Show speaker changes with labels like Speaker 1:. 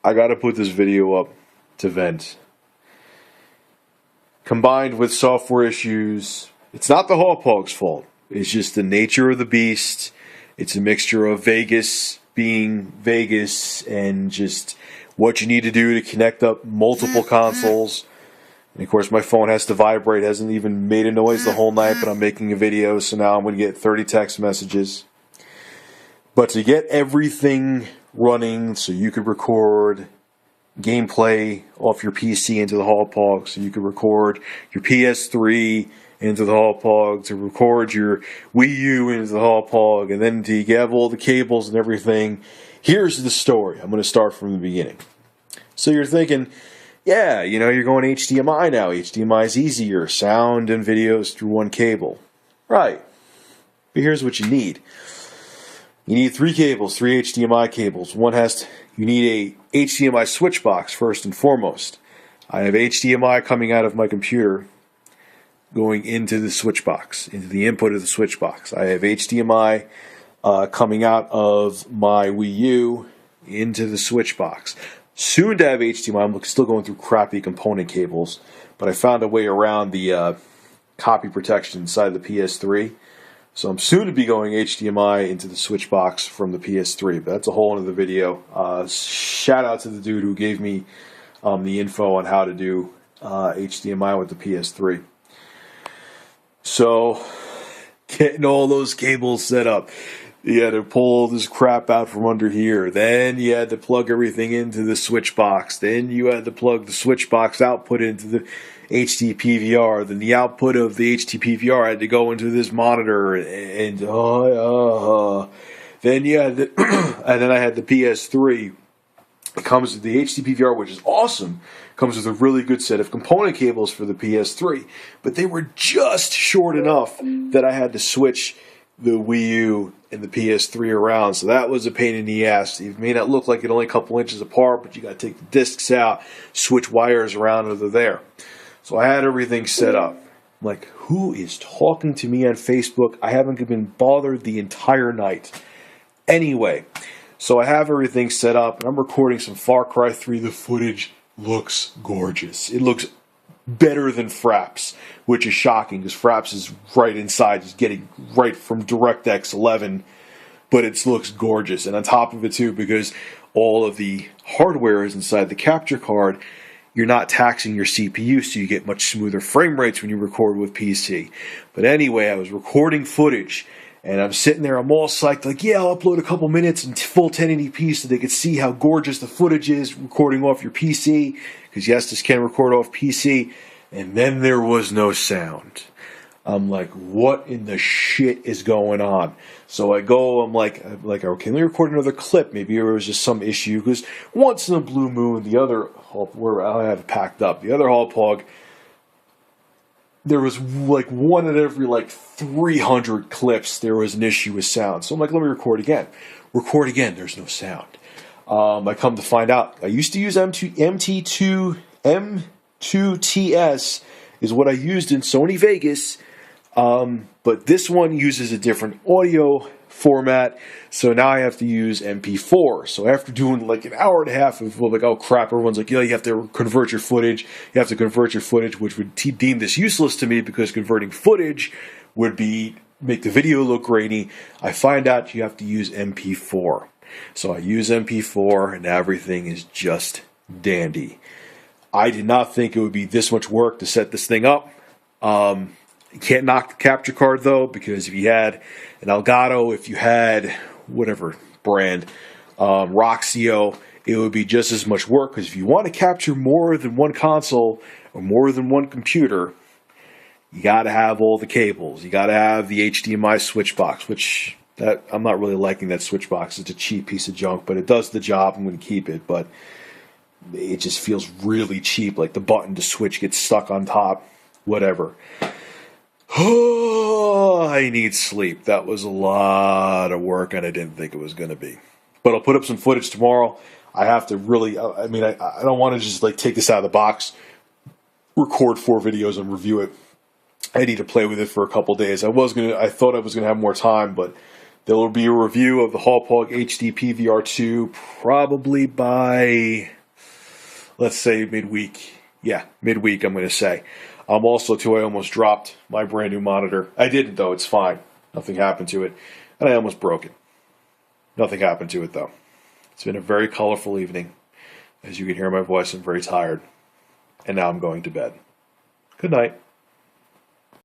Speaker 1: I got to put this video up to vent. Combined with software issues, it's not the Hauppauge's fault. It's just the nature of the beast. It's a mixture of Vegas being Vegas and just what you need to do to connect up multiple consoles. And of course, my phone has to vibrate. It hasn't even made a noise the whole night, but I'm making a video, so now I'm going to get 30 text messages. But to get everything running so you could record gameplay off your PC into the Hauppauge, so you could record your PS3 into the Hauppauge, to record your Wii U into the Hauppauge, and then to have all the cables and everything. Here's the story. I'm going to start from the beginning. So you're thinking, yeah, you know, you're going HDMI now. HDMI is easier. Sound and videos through one cable. Right. But here's what you need. You need 3 cables, 3 HDMI cables. You need a HDMI switch box first and foremost. I have HDMI coming out of my computer going into the switch box, into the input of the switch box. I have HDMI coming out of my Wii U into the switch box. Soon to have HDMI. I'm still going through crappy component cables, but I found a way around the copy protection inside the PS3. So I'm soon to be going HDMI into the switch box from the PS3, but that's a whole other video. Shout out to the dude who gave me the info on how to do HDMI with the PS3. So getting all those cables set up. You had to pull all this crap out from under here. Then you had to plug everything into the switch box. Then you had to plug the switch box output into the HD PVR. Then the output of the HD PVR had to go into this monitor. And then you had and then I had the PS3. It comes with the HD PVR, which is awesome. It comes with a really good set of component cables for the PS3. But they were just short enough that I had to switch the Wii U and the PS3 around, so that was a pain in the ass. It may not look like it only a couple inches apart, but you got to take the discs out, switch wires around over there. So I had everything set up. I'm like, who is talking to me on Facebook? I haven't been bothered the entire night. Anyway, so I have everything set up, and I'm recording some Far Cry 3. The footage looks gorgeous. It looks better than Fraps, which is shocking because Fraps is right inside, just getting right from DirectX 11, but it looks gorgeous. And on top of it too, because all of the hardware is inside the capture card, you're not taxing your CPU, so you get much smoother frame rates when you record with PC. But anyway, I was recording footage, and I'm sitting there, I'm all psyched, like, yeah, I'll upload a couple minutes in full 1080p so they could see how gorgeous the footage is recording off your PC, because yes, this can record off PC, and then there was no sound. I'm like, what in the shit is going on? So I go, I'm like, okay, let me record another clip. Maybe there was just some issue, because once in a blue moon, the other, where I have it packed up, the other Hauppauge, there was like one at every 300 clips, there was an issue with sound. So I'm like, let me record again. Record again, there's no sound. I come to find out, I used to use M2TS is what I used in Sony Vegas, but this one uses a different audio format, so now I have to use MP4. So after doing an hour and a half of oh crap, everyone's like, yeah, you have to convert your footage. You have to convert your footage, which would deem this useless to me because converting footage would make the video look grainy. I find out you have to use MP4. So I use MP4 and everything is just dandy. I did not think it would be this much work to set this thing up. You can't knock the capture card though, because if you had an Elgato, if you had whatever brand, Roxio, it would be just as much work, because if you want to capture more than one console or more than one computer, you got to have all the cables. You got to have the HDMI switch box, which I'm not really liking that switch box. It's a cheap piece of junk, but it does the job. I'm going to keep it, but it just feels really cheap, like the button to switch gets stuck on top, whatever. Oh, I need sleep. That was a lot of work, and I didn't think it was going to be. But I'll put up some footage tomorrow. I have to really, I don't want to just take this out of the box, record 4 videos and review it. I need to play with it for a couple days. I thought I was going to have more time, but there will be a review of the Hauppauge HD PVR2 probably by let's say midweek. Yeah, midweek, I'm going to say. Also, too, I almost dropped my brand new monitor. I didn't, though. It's fine. Nothing happened to it. And I almost broke it. Nothing happened to it, though. It's been a very colorful evening. As you can hear my voice, I'm very tired. And now I'm going to bed. Good night.